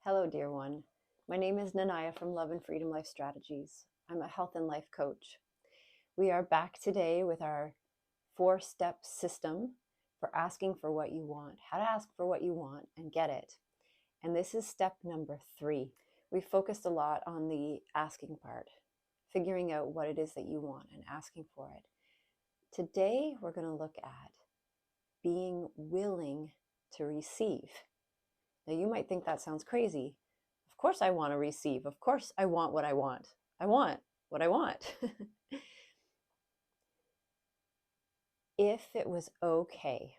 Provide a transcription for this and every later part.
Hello, dear one. My name is Nanaya from Love and Freedom Life Strategies. I'm a health and life coach. We are back today with our 4-step system for asking for what you want, how to ask for what you want and get it. And this is step number 3. We focused a lot on the asking part, figuring out what it is that you want and asking for it. Today, we're going to look at being willing to receive. Now, you might think that sounds crazy. Of course I want to receive. Of course I want what I want. I want what I want. If it was okay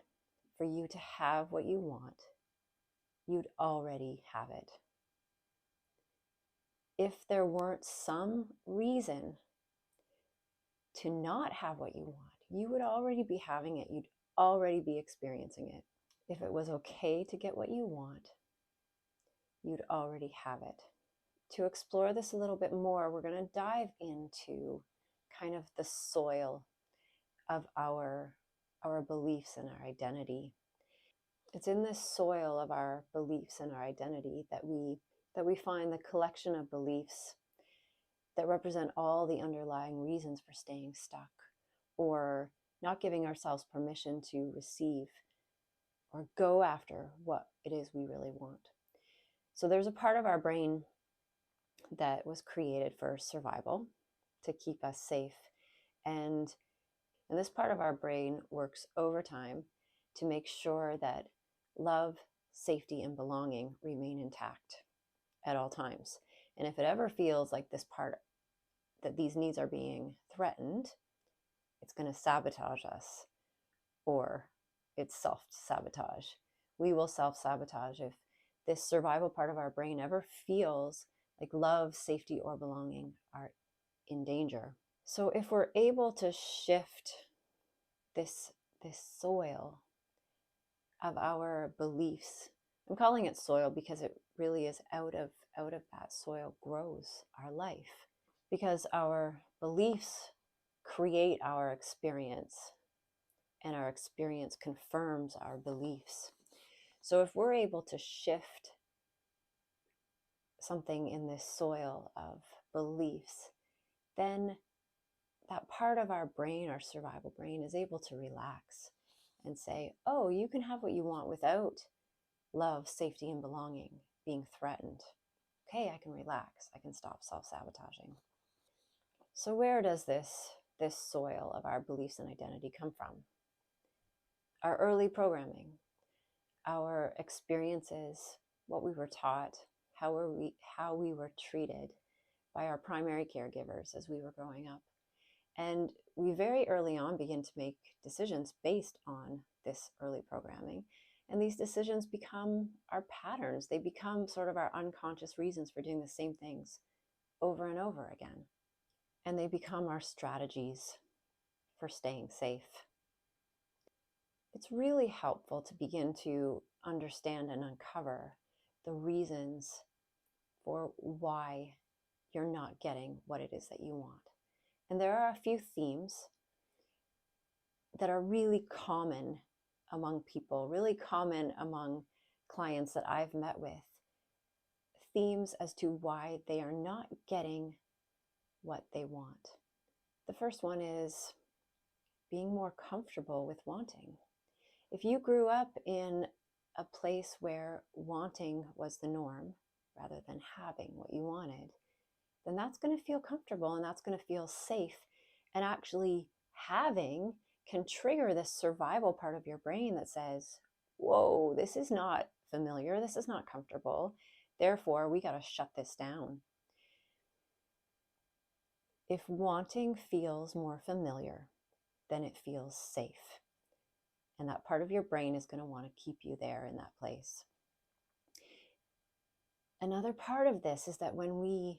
for you to have what you want, you'd already have it. If there weren't some reason to not have what you want, you would already be having it. You'd already be experiencing it. If it was okay to get what you want, you'd already have it. To explore this a little bit more, we're going to dive into kind of the soil of our beliefs and our identity. It's in this soil of our beliefs and our identity that we find the collection of beliefs that represent all the underlying reasons for staying stuck or not giving ourselves permission to receive or go after what it is we really want. So there's a part of our brain that was created for survival, to keep us safe. And this part of our brain works overtime to make sure that love, safety, and belonging remain intact at all times. And if it ever feels like this part, that these needs are being threatened, it's going to sabotage us, or it's self-sabotage. We will self-sabotage if this survival part of our brain ever feels like love, safety, or belonging are in danger. So if we're able to shift this soil of our beliefs, I'm calling it soil because it really is out of that soil grows our life, because our beliefs create our experience and our experience confirms our beliefs. So if we're able to shift something in this soil of beliefs, then that part of our brain, our survival brain, is able to relax and say, oh, you can have what you want without love, safety, and belonging being threatened. Okay, I can relax. I can stop self-sabotaging. So where does this soil of our beliefs and identity come from? Our early programming, our experiences, what we were taught, how we were treated by our primary caregivers as we were growing up. And we very early on begin to make decisions based on this early programming. And these decisions become our patterns. They become sort of our unconscious reasons for doing the same things over and over again. And they become our strategies for staying safe. It's really helpful to begin to understand and uncover the reasons for why you're not getting what it is that you want. And there are a few themes that are really common among people, really common among clients that I've met with. Themes as to why they are not getting what they want. The first one is being more comfortable with wanting. If you grew up in a place where wanting was the norm rather than having what you wanted, then that's going to feel comfortable and that's going to feel safe. And actually having can trigger this survival part of your brain that says, whoa, this is not familiar. This is not comfortable. Therefore, we got to shut this down. If wanting feels more familiar, then it feels safe. And that part of your brain is going to want to keep you there in that place. Another part of this is that when we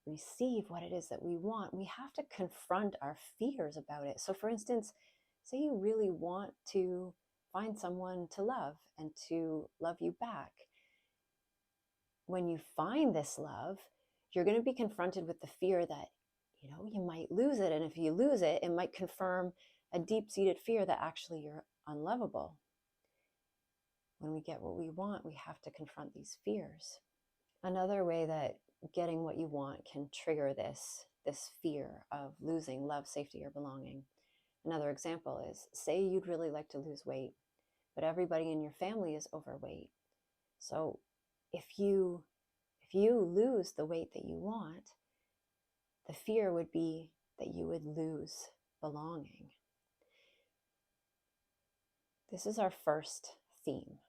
receive what it is that we want, we have to confront our fears about it. So for instance, say you really want to find someone to love and to love you back. When you find this love, you're going to be confronted with the fear that, you might lose it. And if you lose it, it might confirm a deep-seated fear that actually you're unlovable. When we get what we want, we have to confront these fears. Another way that getting what you want can trigger this fear of losing love, safety, or belonging. Another example is, say you'd really like to lose weight, but everybody in your family is overweight. So if you lose the weight that you want, the fear would be that you would lose belonging. This is our first theme.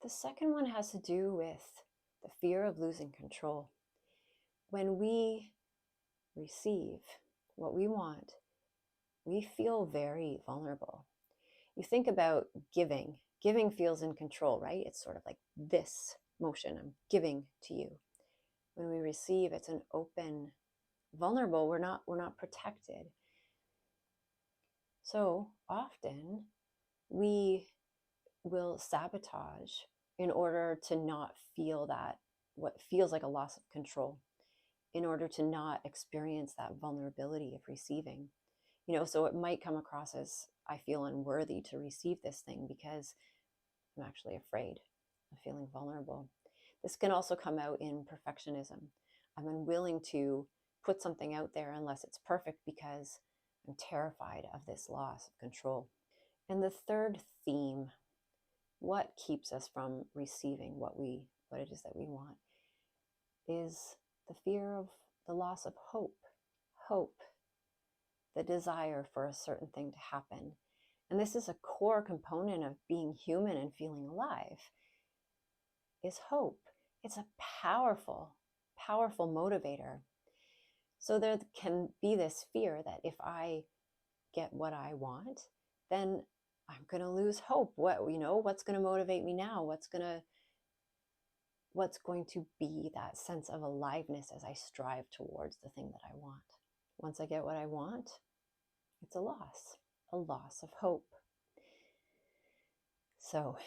The second one has to do with the fear of losing control. When we receive what we want, we feel very vulnerable. You think about giving. Giving feels in control, right? It's sort of like this motion, I'm giving to you. When we receive, it's an open, vulnerable, we're not protected. So often we will sabotage in order to not feel that, what feels like a loss of control, in order to not experience that vulnerability of receiving. So it might come across as, I feel unworthy to receive this thing because I'm actually afraid of feeling vulnerable. This can also come out in perfectionism. I'm unwilling to put something out there unless it's perfect because I'm terrified of this loss of control. And the third theme, what keeps us from receiving what it is that we want, is the fear of the loss of hope. Hope, the desire for a certain thing to happen. And this is a core component of being human and feeling alive, is hope. It's a powerful, powerful motivator. So there can be this fear that if I get what I want, then I'm going to lose hope. What's going to motivate me now? What's going to be that sense of aliveness as I strive towards the thing that I want? Once I get what I want, it's a loss of hope. So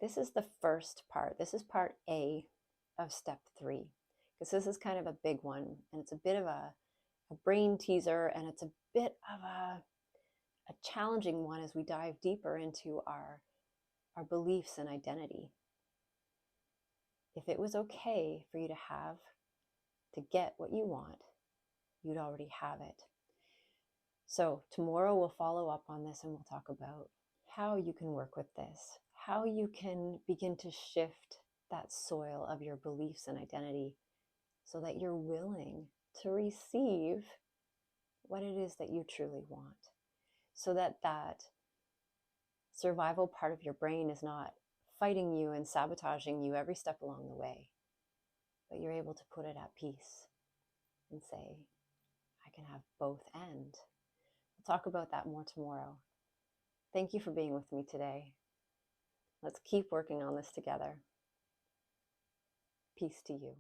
this is the first part. This is part A of step 3, because this is kind of a big one, and it's a bit of a brain teaser, and it's a bit of a challenging one as we dive deeper into our beliefs and identity. If it was okay for you to get what you want, you'd already have it. So tomorrow we'll follow up on this, and we'll talk about how you can work with this, how you can begin to shift that soil of your beliefs and identity so that you're willing to receive what it is that you truly want, so that survival part of your brain is not fighting you and sabotaging you every step along the way, but you're able to put it at peace and say, I can have both and. We'll talk about that more tomorrow. Thank you for being with me today. Let's keep working on this together. Peace to you.